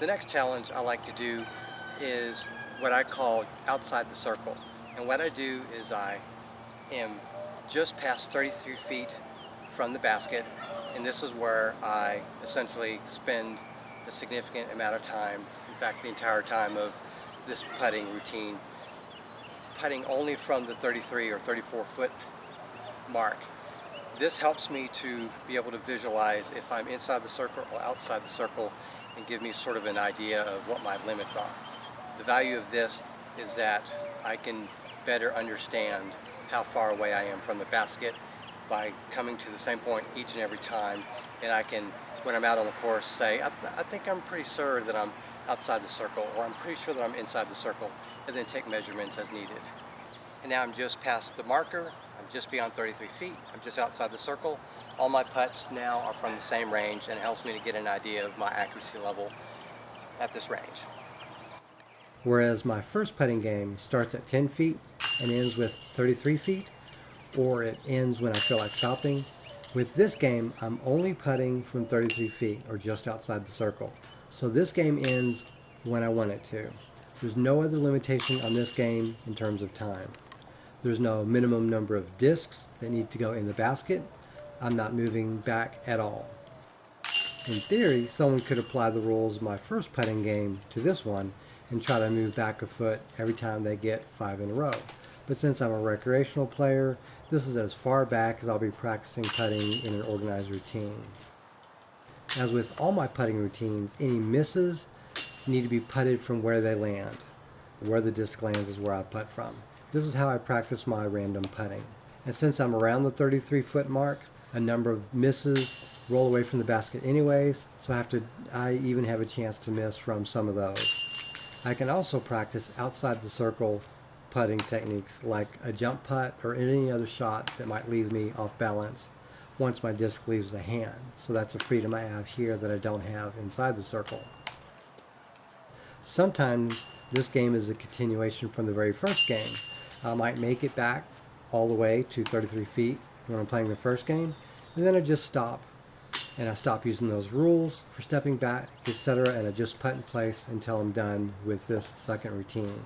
The next challenge I like to do is what I call outside the circle. And what I do is I am just past 33 feet from the basket, and this is where I essentially spend a significant amount of time, in fact the entire time of this putting routine, putting only from the 33 or 34 foot mark. This helps me to be able to visualize if I'm inside the circle or outside the circle and give me sort of an idea of what my limits are. The value of this is that I can better understand how far away I am from the basket by coming to the same point each and every time, and I can, when I'm out on the course, say, I think I'm pretty sure that I'm outside the circle, or I'm pretty sure that I'm inside the circle, and then take measurements as needed. And now I'm just past the marker, I'm just beyond 33 feet, I'm just outside the circle. All my putts now are from the same range, and it helps me to get an idea of my accuracy level at this range. Whereas my first putting game starts at 10 feet and ends with 33 feet, or it ends when I feel like stopping. With this game, I'm only putting from 33 feet or just outside the circle. So this game ends when I want it to. There's no other limitation on this game in terms of time. There's no minimum number of discs that need to go in the basket. I'm not moving back at all. In theory, someone could apply the rules of my first putting game to this one and try to move back a foot every time they get 5 in a row. But since I'm a recreational player, this is as far back as I'll be practicing putting in an organized routine. As with all my putting routines, any misses need to be putted from where they land. Where the disc lands is where I putt from. This is how I practice my random putting. And since I'm around the 33 foot mark, a number of misses roll away from the basket anyways, so I even have a chance to miss from some of those. I can also practice outside the circle putting techniques like a jump putt or any other shot that might leave me off balance once my disc leaves the hand. So that's a freedom I have here that I don't have inside the circle. Sometimes this game is a continuation from the very first game. I might make it back all the way to 33 feet when I'm playing the first game, and then I just stop. And I stop using those rules for stepping back, etc., and I just putt in place until I'm done with this second routine.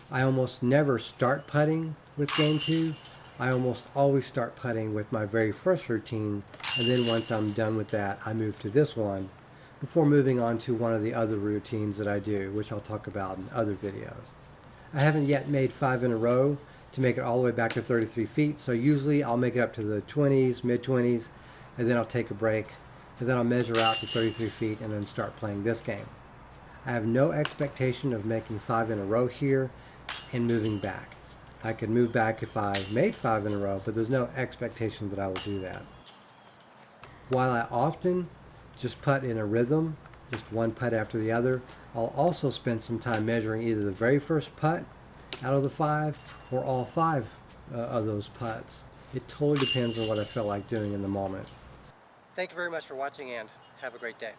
I almost never start putting with game 2. I almost always start putting with my very first routine, and then once I'm done with that, I move to this one before moving on to one of the other routines that I do, which I'll talk about in other videos. I haven't yet made 5 in a row to make it all the way back to 33 feet, so usually I'll make it up to the 20s, mid-20s, and then I'll take a break, and then I'll measure out to 33 feet and then start playing this game. I have no expectation of making 5 in a row here and moving back. I could move back if I made 5 in a row, but there's no expectation that I will do that. While I often just putt in a rhythm, just one putt after the other, I'll also spend some time measuring either the very first putt out of the 5 or all 5 of those putts. It totally depends on what I feel like doing in the moment. Thank you very much for watching, and have a great day.